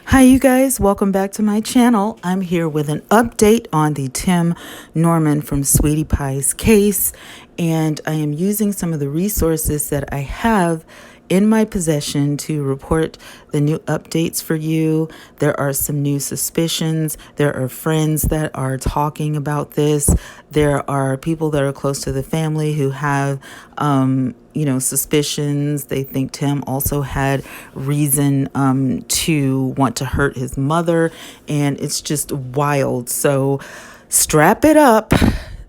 Hi, you guys. Welcome back to my channel. I'm here with an update on the Tim Norman from Sweetie Pie's case, and I am using some of the resources that I have in my possession to report the new updates for you. There are some new suspicions. There are friends that are talking about this. There are people that are close to the family who have suspicions. They think Tim also had reason to want to hurt his mother, and it's just wild. So strap it up,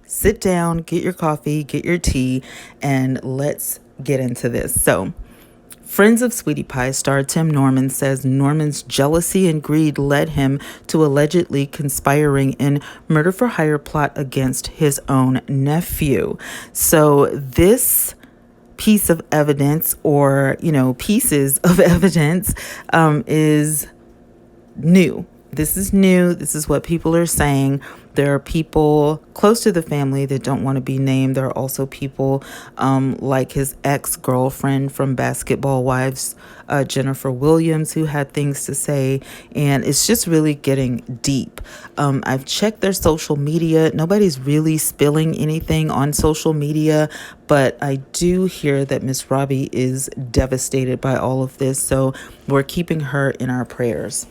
sit down, get your coffee, get your tea, and let's get into this. So, Friends of Sweetie Pie star Tim Norman says Norman's jealousy and greed led him to allegedly conspiring in murder-for-hire plot against his own nephew. So this piece of evidence, or pieces of evidence, is new. This is new. This is what people are saying. There are people close to the family that don't want to be named. There are also people like his ex-girlfriend from Basketball Wives, Jennifer Williams, who had things to say. And it's just really getting deep. I've checked their social media. Nobody's really spilling anything on social media, but I do hear that Miss Robbie is devastated by all of this. So we're keeping her in our prayers.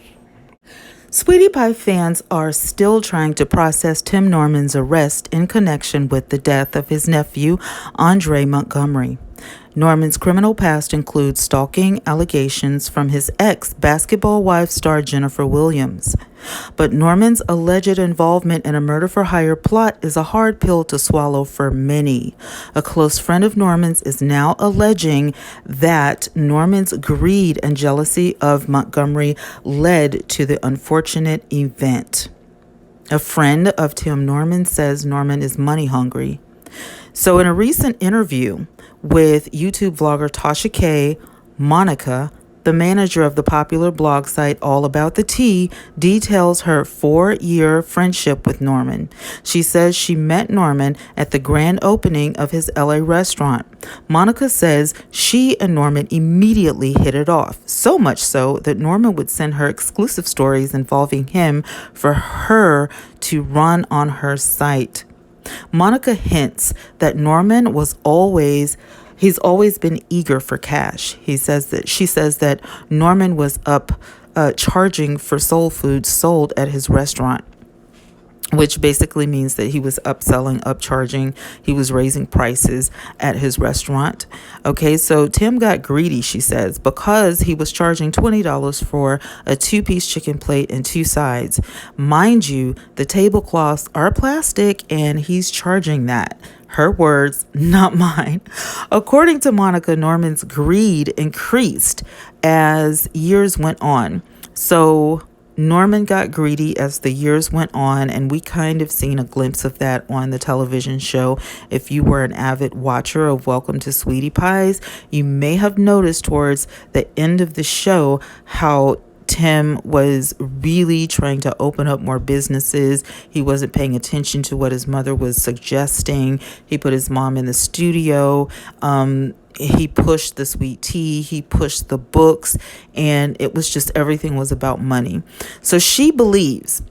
Sweetie Pie fans are still trying to process Tim Norman's arrest in connection with the death of his nephew, Andre Montgomery. Norman's criminal past includes stalking allegations from his ex, Basketball Wives star Jennifer Williams. But Norman's alleged involvement in a murder-for-hire plot is a hard pill to swallow for many. A close friend of Norman's is now alleging that Norman's greed and jealousy of Montgomery led to the unfortunate event. A friend of Tim Norman says Norman is money hungry. So in a recent interview with YouTube vlogger Tasha K, Monica, the manager of the popular blog site All About the Tea, details her 4-year friendship with Norman. She says she met Norman at the grand opening of his LA restaurant. Monica says she and Norman immediately hit it off, so much so that Norman would send her exclusive stories involving him for her to run on her site. Monica hints that Norman he's always been eager for cash. She says that Norman was up charging for soul food sold at his restaurant, which basically means that he was upcharging. He was raising prices at his restaurant. Okay, so Tim got greedy, she says, because he was charging $20 for a 2-piece chicken plate and 2 sides. Mind you, the tablecloths are plastic and he's charging that. Her words, not mine. According to Monica, Norman's greed increased as years went on. So Norman got greedy as the years went on, and we kind of seen a glimpse of that on the television show. If you were an avid watcher of Welcome to Sweetie Pies, you may have noticed towards the end of the show how Tim was really trying to open up more businesses. He wasn't paying attention to what his mother was suggesting. He put his mom in the studio. He pushed the sweet tea, he pushed the books, and it was just everything was about money. So she believes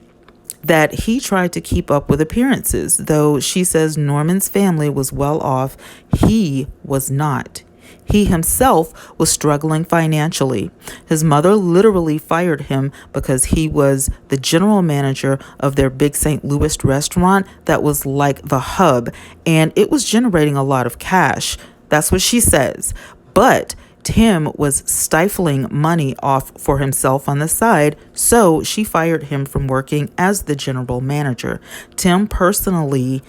that he tried to keep up with appearances, though she says Norman's family was well off. He was not. He himself was struggling financially. His mother literally fired him because he was the general manager of their big St. Louis restaurant that was like the hub, and it was generating a lot of cash. That's what she says. But Tim was stifling money off for himself on the side, so she fired him from working as the general manager. Tim personally,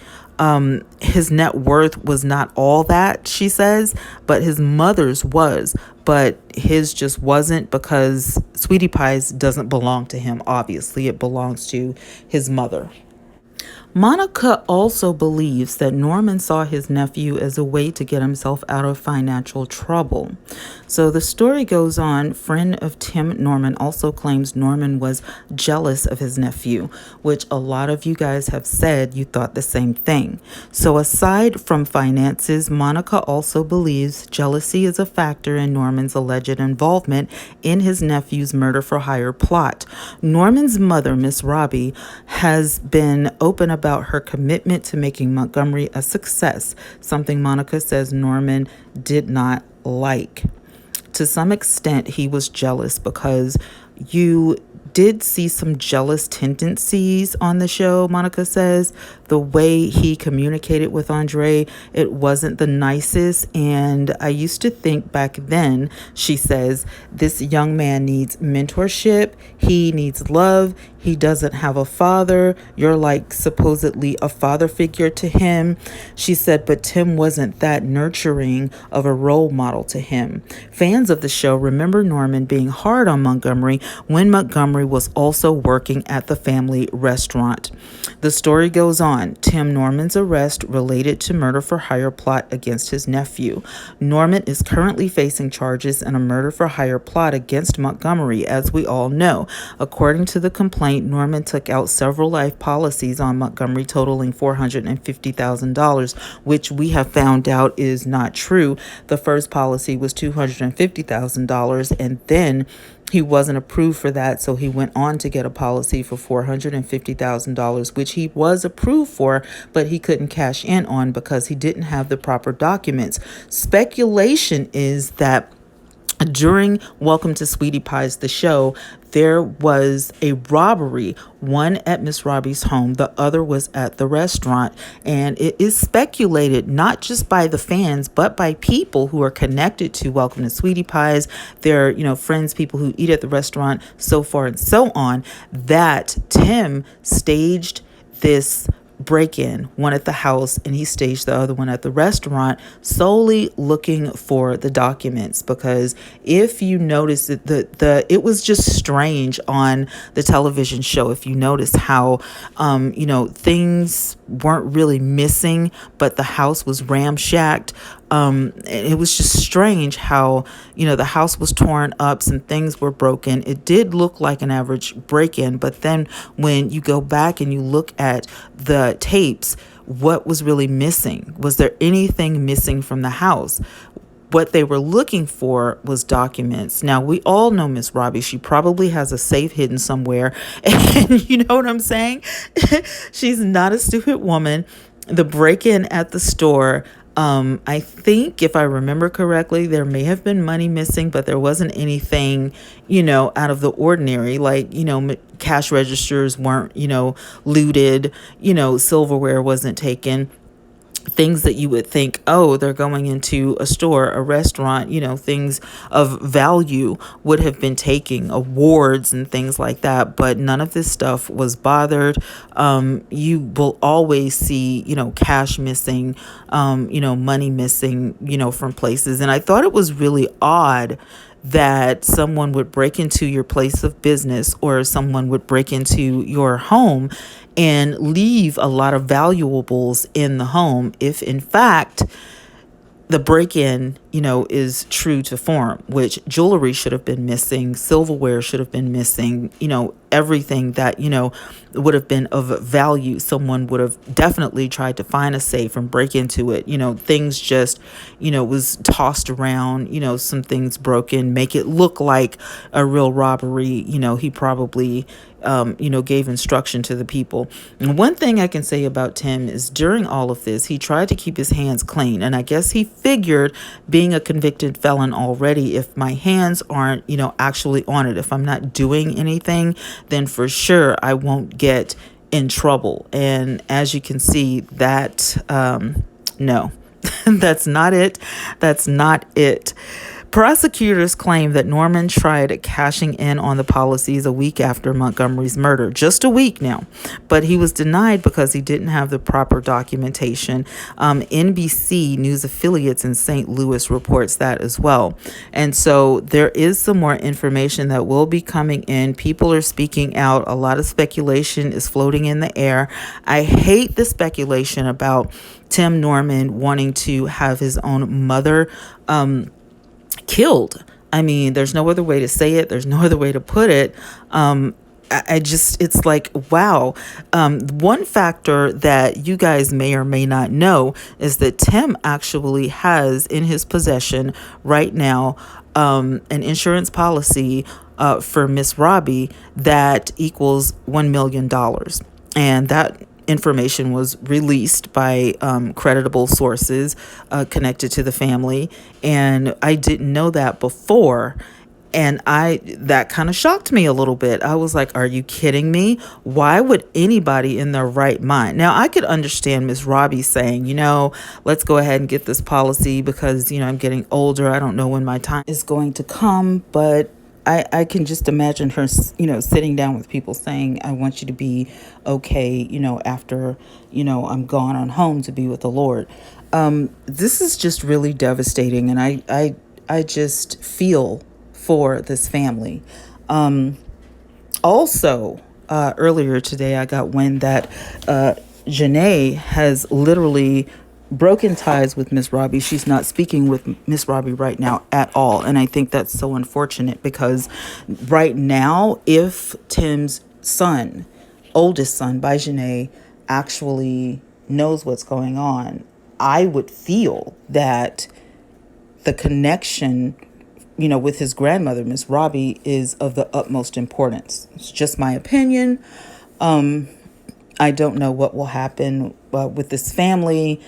his net worth was not all that, she says, but his mother's was. But his just wasn't, because Sweetie Pies doesn't belong to him. Obviously, it belongs to his mother. Monica also believes that Norman saw his nephew as a way to get himself out of financial trouble. So the story goes on. Friend of Tim Norman also claims Norman was jealous of his nephew, which a lot of you guys have said you thought the same thing. So aside from finances, Monica also believes jealousy is a factor in Norman's alleged involvement in his nephew's murder for hire plot. Norman's mother, Miss Robbie, has been open about her commitment to making Montgomery a success, something Monica says Norman did not like. To some extent, he was jealous because you did see some jealous tendencies on the show, Monica says. The way he communicated with Andre, it wasn't the nicest. And I used to think back then, she says, this young man needs mentorship. He needs love. He doesn't have a father. You're like supposedly a father figure to him. She said, but Tim wasn't that nurturing of a role model to him. Fans of the show remember Norman being hard on Montgomery when Montgomery was also working at the family restaurant. The story goes on. Tim Norman's arrest related to murder for hire plot against his nephew. Norman is currently facing charges in a murder for hire plot against Montgomery, as we all know. According to the complaint, Norman took out several life policies on Montgomery totaling $450,000, which we have found out is not true. The first policy was $250,000, and then he wasn't approved for that, so he went on to get a policy for $450,000, which he was approved for, but he couldn't cash in on because he didn't have the proper documents. Speculation is that during Welcome to Sweetie Pie's, the show, there was a robbery, one at Miss Robbie's home, the other was at the restaurant. And it is speculated, not just by the fans, but by people who are connected to Welcome to Sweetie Pie's, their, friends, people who eat at the restaurant, so far and so on, that Tim staged this break-in, one at the house, and he staged the other one at the restaurant, solely looking for the documents. Because if you notice that it was just strange on the television show. If you notice how things weren't really missing, but the house was ramshacked. It was just strange how, the house was torn up, some things were broken. It did look like an average break-in, but then when you go back and you look at the tapes, what was really missing? Was there anything missing from the house? What they were looking for was documents. Now, we all know Miss Robbie. She probably has a safe hidden somewhere. And you know what I'm saying? She's not a stupid woman. The break-in at the store, I think, if I remember correctly, there may have been money missing, but there wasn't anything, out of the ordinary. Like, cash registers weren't, looted, silverware wasn't taken. Things that you would think, oh, they're going into a store, a restaurant, things of value would have been taken, awards and things like that. But none of this stuff was bothered. You will always see, cash missing, money missing, from places. And I thought it was really odd that someone would break into your place of business or someone would break into your home and leave a lot of valuables in the home if, in fact, the break-in, is true to form, which jewelry should have been missing, silverware should have been missing, everything that, would have been of value. Someone would have definitely tried to find a safe and break into it. Things just, was tossed around, some things broken, make it look like a real robbery. He probably, gave instruction to the people. And one thing I can say about Tim is during all of this, he tried to keep his hands clean. And I guess he figured, being a convicted felon already, if my hands aren't, actually on it, if I'm not doing anything, then for sure I won't get in trouble. And as you can see, that, no, that's not it. That's not it. Prosecutors claim that Norman tried cashing in on the policies a week after Montgomery's murder, just a week now, but he was denied because he didn't have the proper documentation. NBC News affiliates in St. Louis reports that as well. And so there is some more information that will be coming in. People are speaking out. A lot of speculation is floating in the air. I hate the speculation about Tim Norman wanting to have his own mother killed. I mean, there's no other way to say it. There's no other way to put it. I just, it's like, wow. One factor that you guys may or may not know is that Tim actually has in his possession right now an insurance policy for Miss Robbie that equals $1 million. And that information was released by creditable sources connected to the family, and I didn't know that before, and that kind of shocked me a little bit. I was like, are you kidding me? Why would anybody in their right mind? Now, I could understand Miss Robbie saying, let's go ahead and get this policy because, I'm getting older. I don't know when my time is going to come, but I can just imagine her, sitting down with people saying, I want you to be okay, after, I'm gone on home to be with the Lord. This is just really devastating. And I just feel for this family. Also, earlier today, I got wind that Janae has literally broken ties with Miss Robbie. She's not speaking with Miss Robbie right now at all. And I think that's so unfortunate because right now, if Tim's son, oldest son by Janae, actually knows what's going on, I would feel that the connection, with his grandmother, Miss Robbie, is of the utmost importance. It's just my opinion. I don't know what will happen with this family,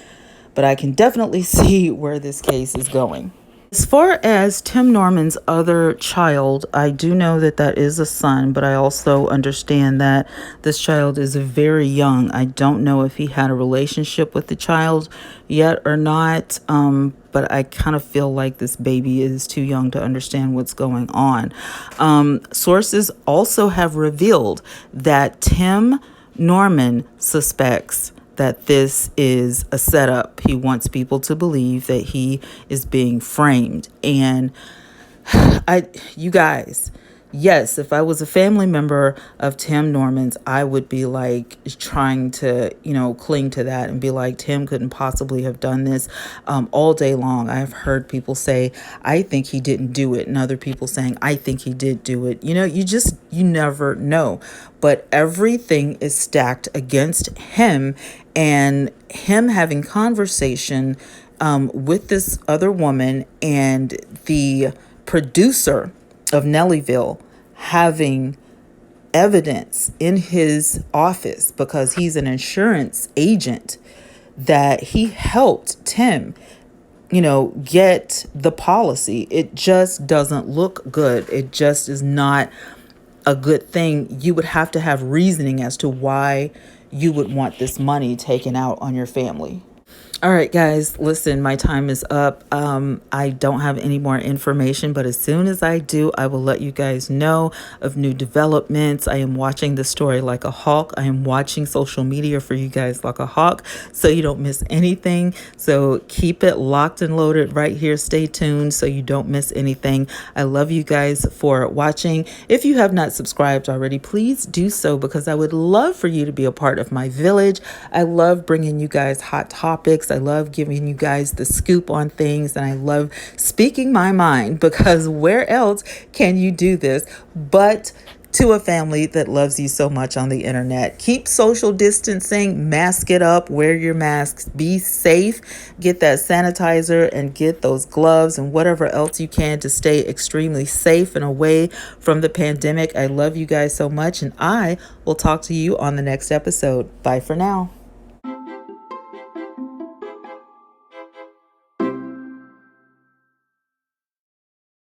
but I can definitely see where this case is going. As far as Tim Norman's other child, I do know that is a son, but I also understand that this child is very young. I don't know if he had a relationship with the child yet or not, but I kind of feel like this baby is too young to understand what's going on. Sources also have revealed that Tim Norman suspects that this is a setup. He wants people to believe that he is being framed. And you guys, yes, if I was a family member of Tim Norman's, I would be like trying to, cling to that and be like, Tim couldn't possibly have done this all day long. I've heard people say, I think he didn't do it. And other people saying, I think he did do it. You never know. But everything is stacked against him, and him having conversation with this other woman and the producer of Nellyville having evidence in his office because he's an insurance agent that he helped Tim, get the policy. It just doesn't look good. It just is not a good thing. You would have to have reasoning as to why you would want this money taken out on your family. All right, guys, listen, my time is up. I don't have any more information, but as soon as I do, I will let you guys know of new developments. I am watching the story like a hawk. I am watching social media for you guys like a hawk, so you don't miss anything. So keep it locked and loaded right here. Stay tuned so you don't miss anything. I love you guys for watching. If you have not subscribed already, please do so because I would love for you to be a part of my village. I love bringing you guys hot topics. I love giving you guys the scoop on things, and I love speaking my mind because where else can you do this but to a family that loves you so much on the internet? Keep social distancing, mask it up, wear your masks, be safe, get that sanitizer and get those gloves and whatever else you can to stay extremely safe and away from the pandemic. I love you guys so much, and I will talk to you on the next episode. Bye for now.